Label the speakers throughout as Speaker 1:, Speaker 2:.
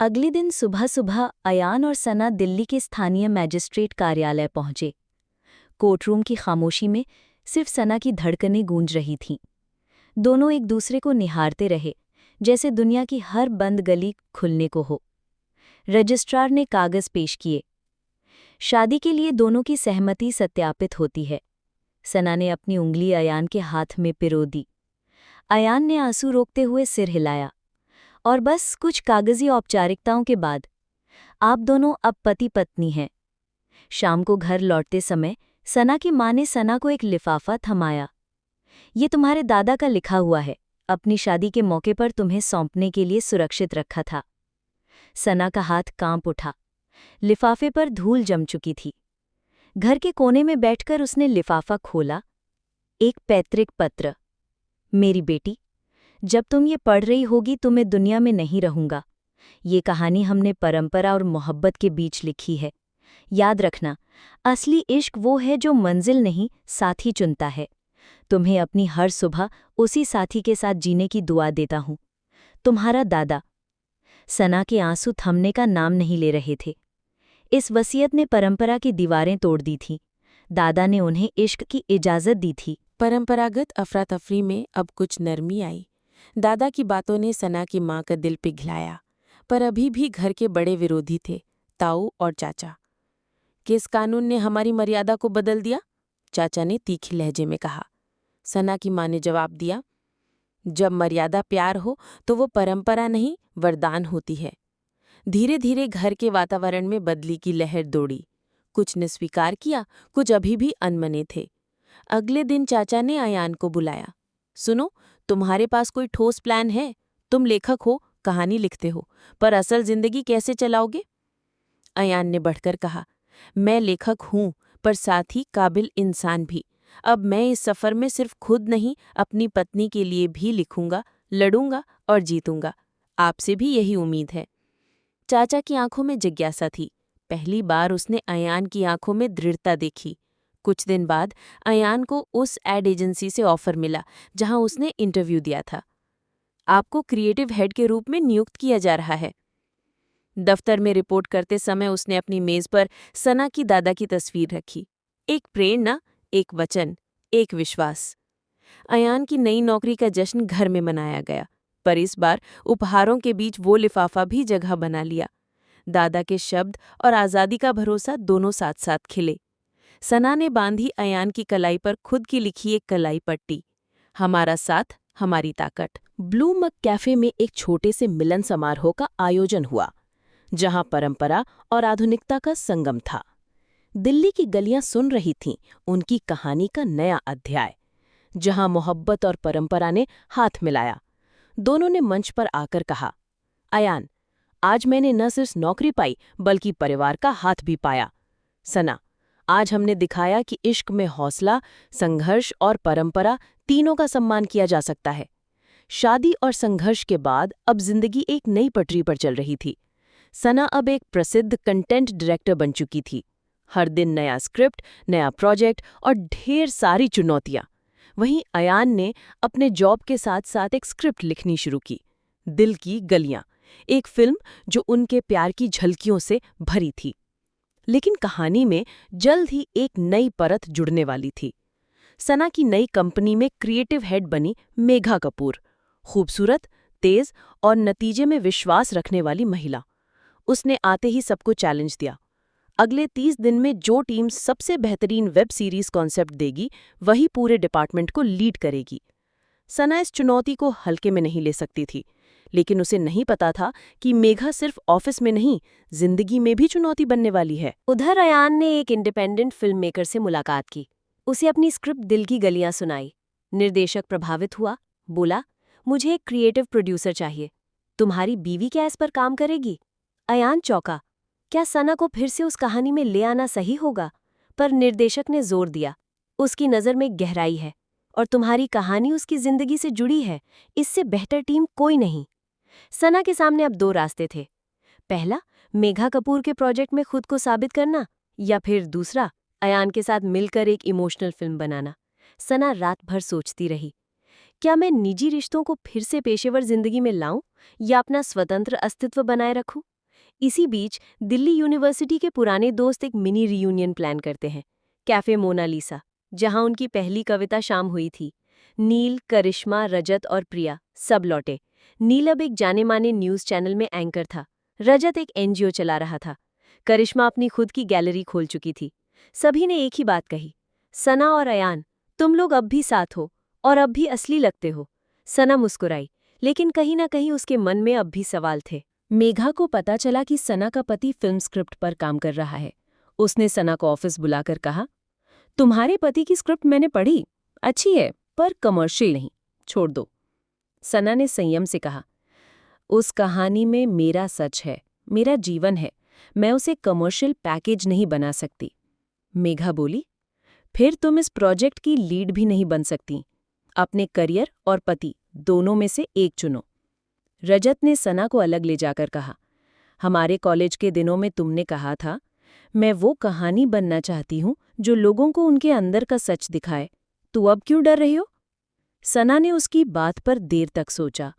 Speaker 1: अगले दिन सुबह सुबह अयान और सना दिल्ली के स्थानीय मैजिस्ट्रेट कार्यालय पहुंचे। कोर्टरूम की खामोशी में सिर्फ सना की धड़कनें गूंज रही थीं। दोनों एक दूसरे को निहारते रहे, जैसे दुनिया की हर बंद गली खुलने को हो। रजिस्ट्रार ने कागज पेश किए। शादी के लिए दोनों की सहमति सत्यापित होती है। सना ने अपनी उंगली अयान के हाथ में पिरो दी। अयान ने आंसू रोकते हुए सिर हिलाया। और बस कुछ कागजी औपचारिकताओं के बाद आप दोनों अब पति पत्नी हैं। शाम को घर लौटते समय सना की मां ने सना को एक लिफाफा थमाया। ये तुम्हारे दादा का लिखा हुआ है, अपनी शादी के मौके पर तुम्हें सौंपने के लिए सुरक्षित रखा था। सना का हाथ कांप उठा। लिफाफे पर धूल जम चुकी थी। घर के कोने में बैठकर उसने लिफाफा खोला। एक पैतृक पत्र। मेरी बेटी, जब तुम ये पढ़ रही होगी तो मैं दुनिया में नहीं रहूंगा। ये कहानी हमने परंपरा और मोहब्बत के बीच लिखी है। याद रखना, असली इश्क वो है जो मंजिल नहीं, साथी चुनता है। तुम्हें अपनी हर सुबह उसी साथी के साथ जीने की दुआ देता हूं। तुम्हारा दादा। सना के आंसू थमने का नाम नहीं ले रहे थे। इस वसीयत ने परंपरा की दीवारें तोड़ दी थीं। दादा ने उन्हें इश्क की इजाजत दी थी।
Speaker 2: परंपरागत अफरा तफरी में अब कुछ नरमी आई। दादा की बातों ने सना की मां का दिल पिघलाया, पर अभी भी घर के बड़े विरोधी थे, ताऊ और चाचा। किस कानून ने हमारी मर्यादा को बदल दिया? चाचा ने तीखे लहजे में कहा। सना की मां ने जवाब दिया, जब मर्यादा प्यार हो तो वो परंपरा नहीं, वरदान होती है। धीरे धीरे घर के वातावरण में बदली की लहर दौड़ी। कुछ ने स्वीकार किया, कुछ अभी भी अनमने थे। अगले दिन चाचा ने अयान को बुलाया। सुनो, तुम्हारे पास कोई ठोस प्लान है? तुम लेखक हो, कहानी लिखते हो, पर असल जिंदगी कैसे चलाओगे? अयान ने बढ़कर कहा, मैं लेखक हूं, पर साथ ही काबिल इंसान भी। अब मैं इस सफर में सिर्फ खुद नहीं, अपनी पत्नी के लिए भी लिखूंगा, लड़ूंगा और जीतूंगा। आपसे भी यही उम्मीद है। चाचा की आंखों में जिज्ञासा थी। पहली बार उसने अयान की आंखों में दृढ़ता देखी। कुछ दिन बाद अयान को उस एड एजेंसी से ऑफर मिला जहां उसने इंटरव्यू दिया था। आपको क्रिएटिव हेड के रूप में नियुक्त किया जा रहा है। दफ्तर में रिपोर्ट करते समय उसने अपनी मेज पर सना की दादा की तस्वीर रखी। एक प्रेरणा, एक वचन, एक विश्वास। अयान की नई नौकरी का जश्न घर में मनाया गया, पर इस बार उपहारों के बीच वो लिफाफा भी जगह बना लिया। दादा के शब्द और आज़ादी का भरोसा दोनों साथ साथ खिले। सना ने बांधी अयान की कलाई पर खुद की लिखी एक कलाई पट्टी, हमारा साथ, हमारी ताकत।
Speaker 3: ब्लू मग कैफे में एक छोटे से मिलन समारोह का आयोजन हुआ, जहां परंपरा और आधुनिकता का संगम था। दिल्ली की गलियां सुन रही थीं उनकी कहानी का नया अध्याय, जहां मोहब्बत और परंपरा ने हाथ मिलाया। दोनों ने मंच पर आकर कहा, अयान, आज मैंने न सिर्फ नौकरी पाई बल्कि परिवार का हाथ भी पाया। सना, आज हमने दिखाया कि इश्क में हौसला, संघर्ष और परंपरा तीनों का सम्मान किया जा सकता है। शादी और संघर्ष के बाद अब जिंदगी एक नई पटरी पर चल रही थी। सना अब एक प्रसिद्ध कंटेंट डायरेक्टर बन चुकी थी। हर दिन नया स्क्रिप्ट, नया प्रोजेक्ट और ढेर सारी चुनौतियां। वहीं अयान ने अपने जॉब के साथ साथ एक स्क्रिप्ट लिखनी शुरू की, दिल की गलियां, एक फिल्म जो उनके प्यार की झलकियों से भरी थी। लेकिन कहानी में जल्द ही एक नई परत जुड़ने वाली थी। सना की नई कंपनी में क्रिएटिव हेड बनी मेघा कपूर, खूबसूरत, तेज और नतीजे में विश्वास रखने वाली महिला। उसने आते ही सबको चैलेंज दिया। अगले 30 दिन में जो टीम सबसे बेहतरीन वेब सीरीज कॉन्सेप्ट देगी, वही पूरे डिपार्टमेंट को लीड करेगी। सना इस चुनौती को हल्के में नहीं ले सकती थी, लेकिन उसे नहीं पता था कि मेघा सिर्फ ऑफिस में नहीं, जिंदगी में भी चुनौती बनने वाली है।
Speaker 1: उधर अयान ने एक इंडिपेंडेंट फिल्म मेकर से मुलाकात की। उसे अपनी स्क्रिप्ट दिल की गलियां सुनाई। निर्देशक प्रभावित हुआ, बोला, मुझे एक क्रिएटिव प्रोड्यूसर चाहिए। तुम्हारी बीवी क्या इस पर काम करेगी? अयान चौंका। क्या सना को फिर से उस कहानी में ले आना सही होगा? पर निर्देशक ने जोर दिया, उसकी नज़र में गहराई है और तुम्हारी कहानी उसकी जिंदगी से जुड़ी है। इससे बेहतर टीम कोई नहीं। सना के सामने अब 2 रास्ते थे। पहला, मेघा कपूर के प्रोजेक्ट में खुद को साबित करना, या फिर दूसरा, अयान के साथ मिलकर एक इमोशनल फिल्म बनाना। सना रात भर सोचती रही।
Speaker 4: क्या मैं निजी रिश्तों को फिर से पेशेवर जिंदगी में लाऊं या अपना स्वतंत्र अस्तित्व बनाए रखूं? इसी बीच दिल्ली यूनिवर्सिटी के पुराने दोस्त एक मिनी रियूनियन प्लान करते हैं, कैफे मोनालिसा, जहां उनकी पहली कविता शाम हुई थी। नील, करिश्मा, रजत और प्रिया सब लौटे। नील अब एक जाने माने न्यूज चैनल में एंकर था। रजत एक एनजीओ चला रहा था। करिश्मा अपनी खुद की गैलरी खोल चुकी थी। सभी ने एक ही बात कही, सना और अयान, तुम लोग अब भी साथ हो और अब भी असली लगते हो। सना मुस्कुराई, लेकिन कहीं ना कहीं उसके मन में अब भी सवाल थे।
Speaker 1: मेघा को पता चला कि सना का पति फिल्म स्क्रिप्ट पर काम कर रहा है। उसने सना को ऑफिस बुलाकर कहा, तुम्हारे पति की स्क्रिप्ट मैंने पढ़ी, अच्छी है पर कमर्शियल नहीं, छोड़ दो। सना ने संयम से कहा, उस कहानी में मेरा सच है, मेरा जीवन है, मैं उसे कमर्शियल पैकेज नहीं बना सकती। मेघा बोली, फिर तुम इस प्रोजेक्ट की लीड भी नहीं बन सकती। अपने करियर और पति दोनों में से एक चुनो। रजत ने सना को अलग ले जाकर कहा, हमारे कॉलेज के दिनों में तुमने कहा था, मैं वो कहानी बनना चाहती हूँ जो लोगों को उनके अंदर का सच दिखाए। तू अब क्यों डर रही हो? सना ने उसकी बात पर देर तक सोचा।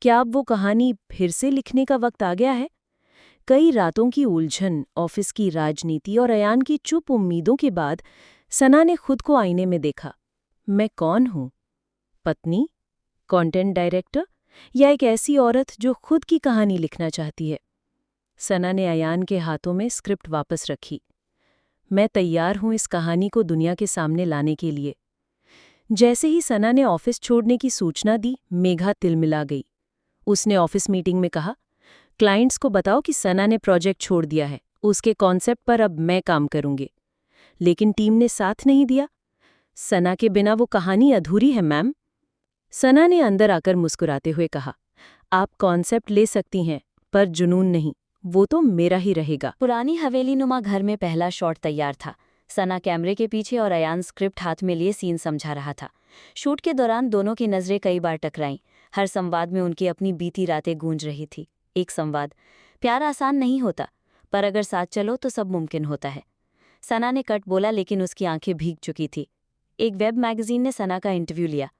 Speaker 1: क्या अब वो कहानी फिर से लिखने का वक्त आ गया है? कई रातों की उलझन, ऑफिस की राजनीति और अयान की चुप उम्मीदों के बाद सना ने खुद को आईने में देखा। मैं कौन हूँ? पत्नी? Content director? या एक ऐसी औरत जो खुद की कहानी लिखना चाहती है? सना ने अयान के हाथों में स्क्रिप्ट वापस रखी। मैं तैयार हूं इस कहानी को दुनिया के सामने लाने के लिए। जैसे ही सना ने ऑफिस छोड़ने की सूचना दी, मेघा तिलमिला गई। उसने ऑफिस मीटिंग में कहा, क्लाइंट्स को बताओ कि सना ने प्रोजेक्ट छोड़ दिया है, उसके कॉन्सेप्ट पर अब मैं काम करूंगी। लेकिन टीम ने साथ नहीं दिया। सना के बिना वो कहानी अधूरी है मैम। सना ने अंदर आकर मुस्कुराते हुए कहा, आप कॉन्सेप्ट ले सकती हैं, पर जुनून नहीं, वो तो मेरा ही रहेगा।
Speaker 4: पुरानी हवेली नुमा घर में पहला शॉट तैयार था। सना कैमरे के पीछे और अयान स्क्रिप्ट हाथ में लिए सीन समझा रहा था। शूट के दौरान दोनों की नज़रें कई बार टकराईं। हर संवाद में उनकी अपनी बीती रातें गूंज रही थी। एक संवाद, प्यार आसान नहीं होता, पर अगर साथ चलो तो सब मुमकिन होता है। सना ने कट बोला, लेकिन उसकी आंखें भीग चुकी थी। एक वेब मैगजीन ने सना का इंटरव्यू लिया।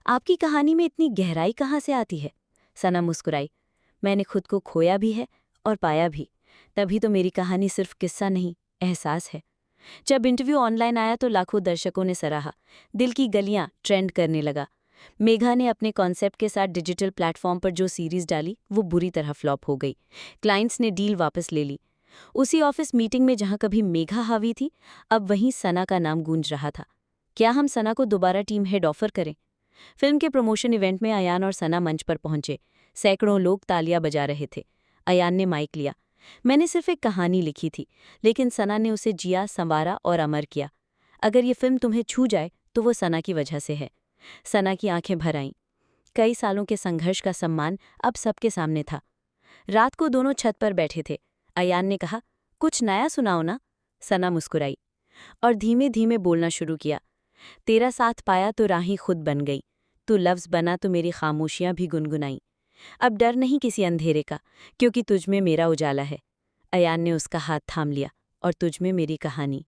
Speaker 4: आपकी कहानी में इतनी गहराई कहाँ से आती है? सना मुस्कुराई, मैंने खुद को खोया भी है और पाया भी, तभी तो मेरी कहानी सिर्फ किस्सा नहीं, एहसास है। जब इंटरव्यू ऑनलाइन आया तो लाखों दर्शकों ने सराहा। दिल की गलियां ट्रेंड करने लगा। मेघा ने अपने कॉन्सेप्ट के साथ डिजिटल प्लेटफॉर्म पर जो सीरीज डाली वो बुरी तरह फ्लॉप हो गई। क्लाइंट्स ने डील वापस ले ली। उसी ऑफिस मीटिंग में जहां कभी मेघा हावी थी, अब वहीं सना का नाम गूंज रहा था। क्या हम सना को दोबारा टीम हेड ऑफर करें? फिल्म के प्रमोशन इवेंट में अयान और सना मंच पर पहुंचे। सैकड़ों लोग तालियां बजा रहे थे। अयान ने माइक लिया, मैंने सिर्फ एक कहानी लिखी थी, लेकिन सना ने उसे जिया, संवारा और अमर किया। अगर ये फिल्म तुम्हें छू जाए तो वो सना की वजह से है। सना की आंखें भर आईं। कई सालों के संघर्ष का सम्मान अब सबके सामने था। रात को दोनों छत पर बैठे थे। अयान ने कहा, कुछ नया सुनाओ ना। सना मुस्कुराई और धीमे धीमे बोलना शुरू किया। तेरा साथ पाया तो राही खुद बन गई, तू लफ्ज़ बना तो मेरी खामोशियां भी गुनगुनाई। अब डर नहीं किसी अंधेरे का, क्योंकि तुझमें मेरा उजाला है। अयान ने उसका हाथ थाम लिया, और तुझमें मेरी कहानी।